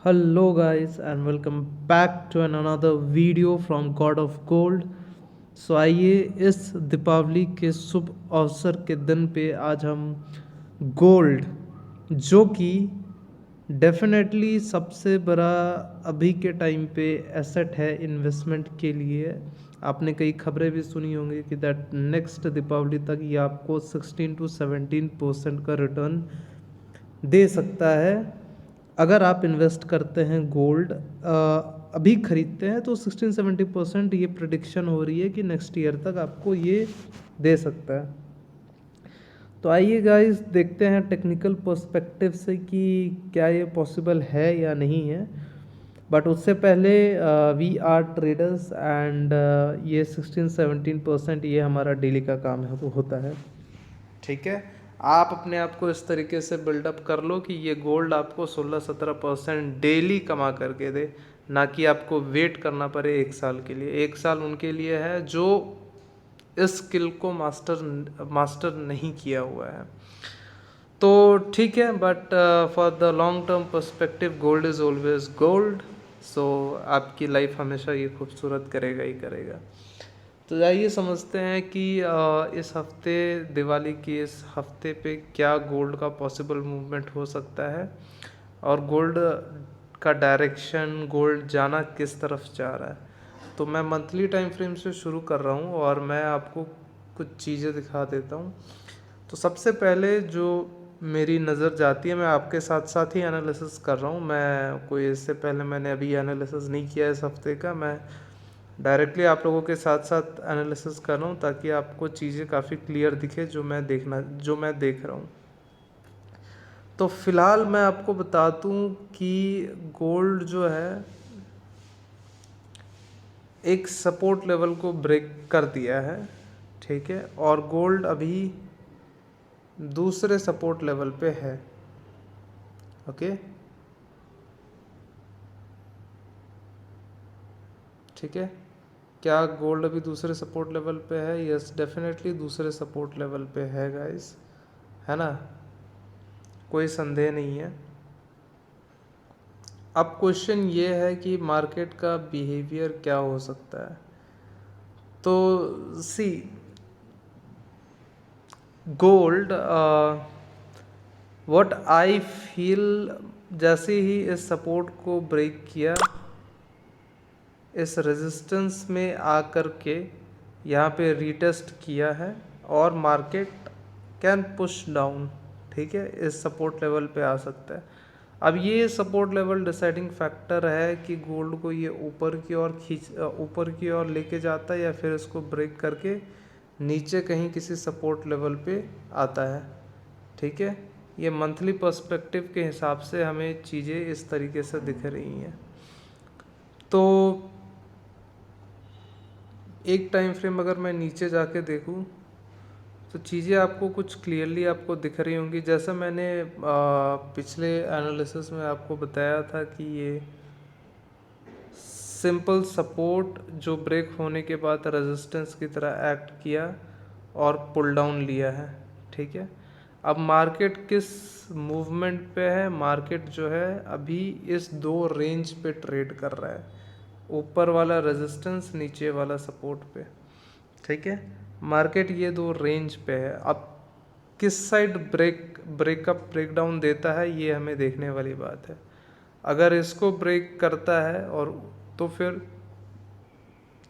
Hello guys and welcome back to another video from God of Gold। आइए इस दीपावली के शुभ अवसर के दिन पे आज हम गोल्ड, जो कि डेफिनेटली सबसे बड़ा अभी के टाइम पे एसेट है इन्वेस्टमेंट के लिए। आपने कई खबरें भी सुनी होंगी कि दैट नेक्स्ट दीपावली तक ये आपको 16 to 17% का रिटर्न दे सकता है। अगर आप इन्वेस्ट करते हैं गोल्ड, अभी ख़रीदते हैं तो 16-17% ये प्रिडिक्शन हो रही है कि नेक्स्ट ईयर तक आपको ये दे सकता है। तो आइए गाइस देखते हैं टेक्निकल पर्सपेक्टिव से कि क्या ये पॉसिबल है या नहीं है। बट उससे पहले वी आर ट्रेडर्स एंड ये 16-17% ये हमारा डेली का काम है, वो होता है। ठीक है, आप अपने आप को इस तरीके से बिल्डअप कर लो कि ये गोल्ड आपको 16-17% डेली कमा करके दे, ना कि आपको वेट करना पड़े एक साल के लिए। एक साल उनके लिए है जो इस स्किल को मास्टर नहीं किया हुआ है। तो ठीक है, but for the long term perspective gold is always gold. So आपकी लाइफ हमेशा ये खूबसूरत करेगा ही करेगा। तो जाइए समझते हैं कि इस हफ्ते, दिवाली की इस हफ्ते पे क्या गोल्ड का पॉसिबल मूवमेंट हो सकता है और गोल्ड का डायरेक्शन, गोल्ड जाना किस तरफ जा रहा है। तो मैं मंथली टाइम फ्रेम से शुरू कर रहा हूँ और मैं आपको कुछ चीज़ें दिखा देता हूँ। तो सबसे पहले जो मेरी नज़र जाती है, मैं आपके साथ साथ ही एनालिसिस कर रहा हूँ। मैं कोई इससे पहले मैंने अभी एनालिसिस नहीं किया इस हफ्ते का, मैं डायरेक्टली आप लोगों के साथ साथ एनालिसिस कर रहा हूँ ताकि आपको चीज़ें काफ़ी क्लियर दिखे जो मैं देख रहा हूँ। तो फिलहाल मैं आपको बता दूँ कि गोल्ड जो है एक सपोर्ट लेवल को ब्रेक कर दिया है, ठीक है, और गोल्ड अभी दूसरे सपोर्ट लेवल पे है। ओके, ठीक है, क्या गोल्ड अभी दूसरे सपोर्ट लेवल पे है? यस, डेफिनेटली दूसरे सपोर्ट लेवल पे है गाइस, है ना, कोई संदेह नहीं है। अब क्वेश्चन ये है कि मार्केट का बिहेवियर क्या हो सकता है। तो सी गोल्ड, व्हाट आई फील, जैसे ही इस सपोर्ट को ब्रेक किया, इस रेजिस्टेंस में आकर के यहाँ पे रीटेस्ट किया है और मार्केट कैन पुश डाउन, ठीक है, इस सपोर्ट लेवल पे आ सकता है। अब ये सपोर्ट लेवल डिसाइडिंग फैक्टर है कि गोल्ड को ये ऊपर की ओर लेके जाता है या फिर इसको ब्रेक करके नीचे कहीं किसी सपोर्ट लेवल पे आता है। ठीक है, ये मंथली पर्सपेक्टिव के हिसाब से हमें चीज़ें इस तरीके से दिख रही हैं। तो एक टाइम फ्रेम अगर मैं नीचे जाके देखूं तो चीज़ें आपको कुछ क्लियरली आपको दिख रही होंगी। जैसा मैंने पिछले एनालिसिस में आपको बताया था कि ये सिंपल सपोर्ट जो ब्रेक होने के बाद रेजिस्टेंस की तरह एक्ट किया और पुल डाउन लिया है, ठीक है। अब मार्केट किस मूवमेंट पे है? मार्केट जो है अभी इस दो रेंज पे ट्रेड कर रहा है, ऊपर वाला रेजिस्टेंस, नीचे वाला सपोर्ट पे, ठीक है। मार्केट ये दो रेंज पे है। अब किस साइड ब्रेक डाउन देता है ये हमें देखने वाली बात है। अगर इसको ब्रेक करता है और तो फिर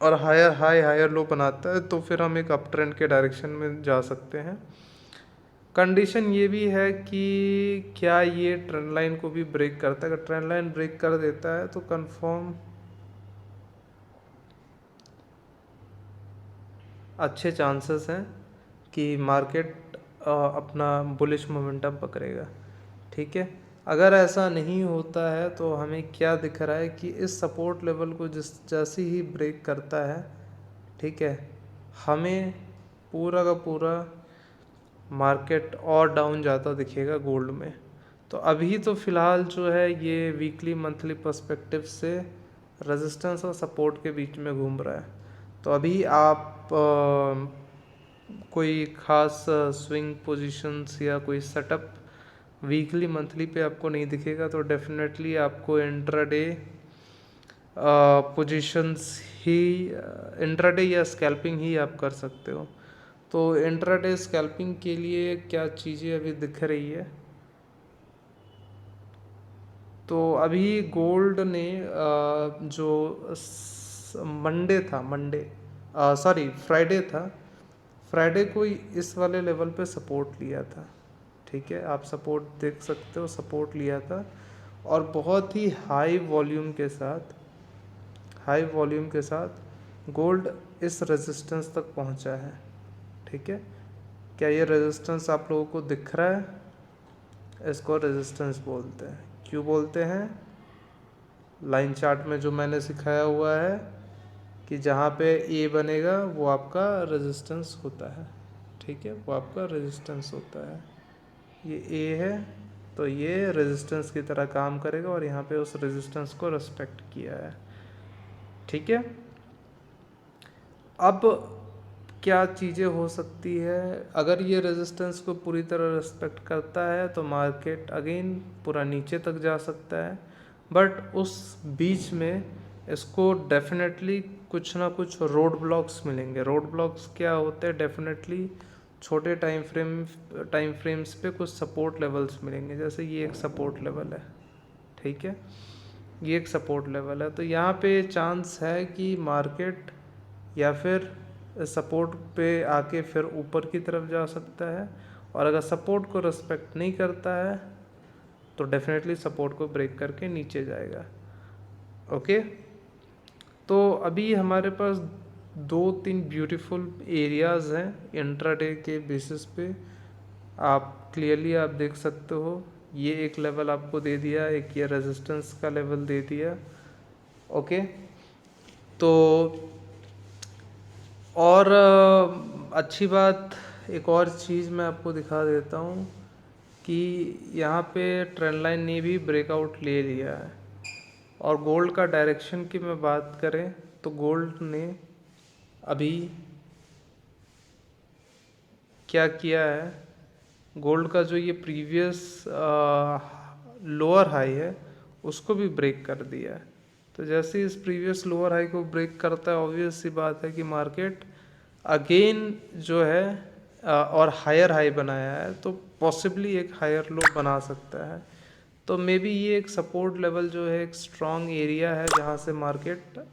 और हायर हाई हायर लो बनाता है तो फिर हम एक अप ट्रेंड के डायरेक्शन में जा सकते हैं। कंडीशन ये भी है कि क्या ये ट्रेंड लाइन को भी ब्रेक करता है। अगर ट्रेंड लाइन ब्रेक कर देता है तो कंफर्म अच्छे चांसेस हैं कि मार्केट अपना बुलिश मोमेंटम पकड़ेगा, ठीक है। अगर ऐसा नहीं होता है तो हमें क्या दिख रहा है कि इस सपोर्ट लेवल को जैसे ही ब्रेक करता है, ठीक है, हमें पूरा का पूरा मार्केट और डाउन जाता दिखेगा गोल्ड में। तो अभी तो फ़िलहाल जो है ये वीकली मंथली पर्सपेक्टिव से रेजिस्टेंस और सपोर्ट के बीच में घूम रहा है। तो अभी आप कोई ख़ास स्विंग पोजीशंस या कोई सेटअप वीकली मंथली पे आपको नहीं दिखेगा, तो डेफिनेटली आपको इंट्राडे पोजीशंस ही, इंट्राडे या स्कैल्पिंग ही आप कर सकते हो। तो इंट्राडे स्कैल्पिंग के लिए क्या चीज़ें अभी दिख रही है, तो अभी गोल्ड ने जो मंडे था, सॉरी फ्राइडे था, फ्राइडे को इस वाले लेवल पे सपोर्ट लिया था। ठीक है, आप सपोर्ट देख सकते हो, सपोर्ट लिया था और बहुत ही हाई वॉल्यूम के साथ गोल्ड इस रेजिस्टेंस तक पहुंचा है। ठीक है, क्या ये रेजिस्टेंस आप लोगों को दिख रहा है? इसको रेजिस्टेंस बोलते हैं। क्यों बोलते हैं? लाइन चार्ट में जो मैंने सिखाया हुआ है कि जहाँ पे ए बनेगा वो आपका रेजिस्टेंस होता है। ठीक है, वो आपका रेजिस्टेंस होता है। ये ए है तो ये रेजिस्टेंस की तरह काम करेगा और यहाँ पे उस रेजिस्टेंस को रेस्पेक्ट किया है। ठीक है, अब क्या चीज़ें हो सकती है, अगर ये रेजिस्टेंस को पूरी तरह रेस्पेक्ट करता है तो मार्केट अगेन पूरा नीचे तक जा सकता है, बट उस बीच में इसको डेफिनेटली कुछ ना कुछ रोड ब्लॉक्स मिलेंगे। रोड ब्लॉक्स क्या होते हैं? डेफिनेटली छोटे टाइम फ्रेम्स पे कुछ सपोर्ट लेवल्स मिलेंगे। जैसे ये एक सपोर्ट लेवल है, ठीक है, ये एक सपोर्ट लेवल है, तो यहाँ पे चांस है कि मार्केट या फिर सपोर्ट पे आके फिर ऊपर की तरफ जा सकता है, और अगर सपोर्ट को रिस्पेक्ट नहीं करता है तो डेफिनेटली सपोर्ट को ब्रेक करके नीचे जाएगा। ओके, तो अभी हमारे पास 2-3 ब्यूटीफुल एरियाज़ हैं इंट्राडे के बेसिस पे। आप क्लियरली आप देख सकते हो, ये एक लेवल आपको दे दिया, एक ये रेजिस्टेंस का लेवल दे दिया। ओके, तो और अच्छी बात, एक और चीज़ मैं आपको दिखा देता हूँ कि यहाँ पे ट्रेंड लाइन ने भी ब्रेकआउट ले लिया है। और गोल्ड का डायरेक्शन की मैं बात करें तो गोल्ड ने अभी क्या किया है, गोल्ड का जो ये प्रीवियस लोअर हाई है उसको भी ब्रेक कर दिया है। तो जैसे इस प्रीवियस लोअर हाई को ब्रेक करता है, ऑब्वियस सी बात है कि मार्केट अगेन जो है और हायर हाई बनाया है, तो पॉसिबली एक हायर लो बना सकता है। तो मे बी ये एक सपोर्ट लेवल जो है, एक स्ट्रॉन्ग एरिया है जहाँ से मार्केट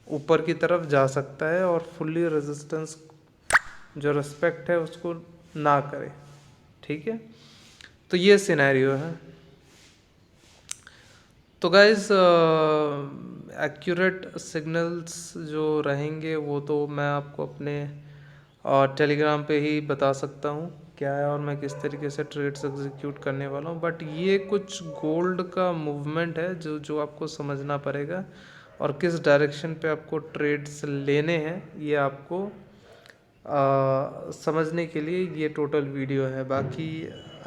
ऊपर की तरफ जा सकता है और फुल्ली रेजिस्टेंस जो रेस्पेक्ट है उसको ना करे। ठीक है, तो ये सिनेरियो है। तो गाइस एक्यूरेट सिग्नल्स जो रहेंगे वो तो मैं आपको अपने टेलीग्राम पे ही बता सकता हूँ क्या है और मैं किस तरीके से ट्रेड्स एग्जीक्यूट करने वाला हूँ, बट ये कुछ गोल्ड का मूवमेंट है जो आपको समझना पड़ेगा, और किस डायरेक्शन पे आपको ट्रेड्स लेने हैं ये आपको समझने के लिए ये टोटल वीडियो है। बाकी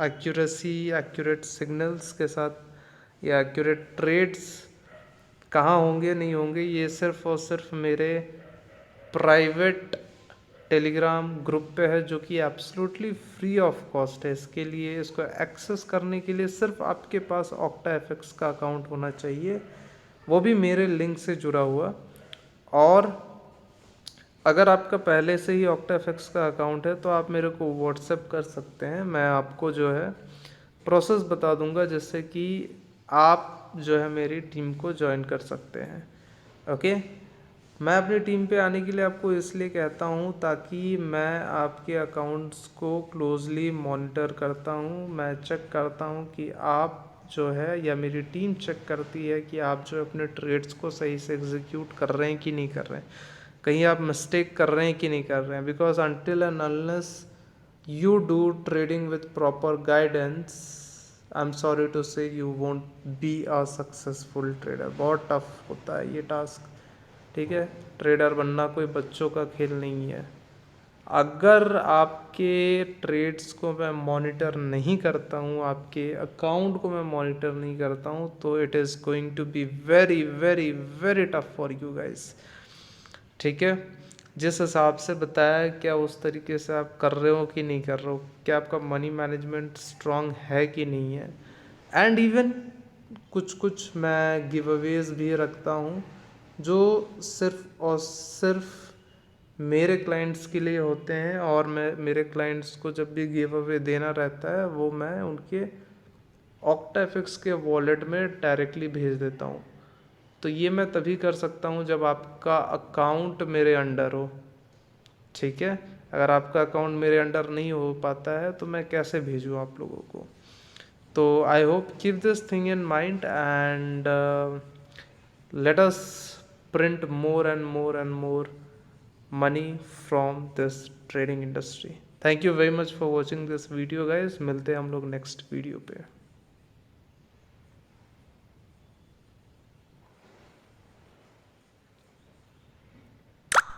एक्यूरेट सिग्नल्स के साथ या एक्यूरेट ट्रेड्स कहाँ होंगे नहीं होंगे, ये सिर्फ और सिर्फ मेरे प्राइवेट टेलीग्राम ग्रुप पे है, जो कि एब्सोल्युटली फ्री ऑफ कॉस्ट है। इसके लिए, इसको एक्सेस करने के लिए सिर्फ आपके पास OctaFX का अकाउंट होना चाहिए, वो भी मेरे लिंक से जुड़ा हुआ। और अगर आपका पहले से ही OctaFX का अकाउंट है तो आप मेरे को व्हाट्सएप कर सकते हैं, मैं आपको जो है प्रोसेस बता दूंगा जिससे कि आप जो है मेरी टीम को ज्वाइन कर सकते हैं। ओके, मैं अपनी टीम पे आने के लिए आपको इसलिए कहता हूँ ताकि मैं आपके अकाउंट्स को क्लोजली मॉनिटर करता हूँ, मैं चेक करता हूँ कि आप जो है या मेरी टीम चेक करती है कि आप जो अपने ट्रेड्स को सही से एग्जीक्यूट कर रहे हैं कि नहीं कर रहे हैं, कहीं आप मिस्टेक कर रहे हैं कि नहीं कर रहे हैं। Because until and unless you do trading with proper guidance, I am sorry to से you won't be a successful trader. बहुत टफ होता है ये टास्क, ठीक है। ट्रेडर बनना कोई बच्चों का खेल नहीं है। अगर आपके ट्रेड्स को मैं मॉनिटर नहीं करता हूँ, आपके अकाउंट को मैं मॉनिटर नहीं करता हूँ, तो it is going to be very very very tough for you guys, ठीक है। जिस हिसाब से बताया क्या उस तरीके से आप कर रहे हो कि नहीं कर रहे हो, क्या आपका मनी मैनेजमेंट स्ट्रांग है कि नहीं है। एंड इवन कुछ कुछ मैं गिव अवेज भी रखता हूँ जो सिर्फ और सिर्फ मेरे क्लाइंट्स के लिए होते हैं, और मैं मेरे क्लाइंट्स को जब भी गिव अवे देना रहता है वो मैं उनके ऑक्टाफिक्स के वॉलेट में डायरेक्टली भेज देता हूँ। तो ये मैं तभी कर सकता हूँ जब आपका अकाउंट मेरे अंडर हो, ठीक है। अगर आपका अकाउंट मेरे अंडर नहीं हो पाता है तो मैं कैसे भेजूँ आप लोगों को। तो I hope keep this thing in mind and let us print more and more and more money from this trading industry. Thank you very much for watching this video guys. मिलते हैं हम लोग नेक्स्ट वीडियो पे।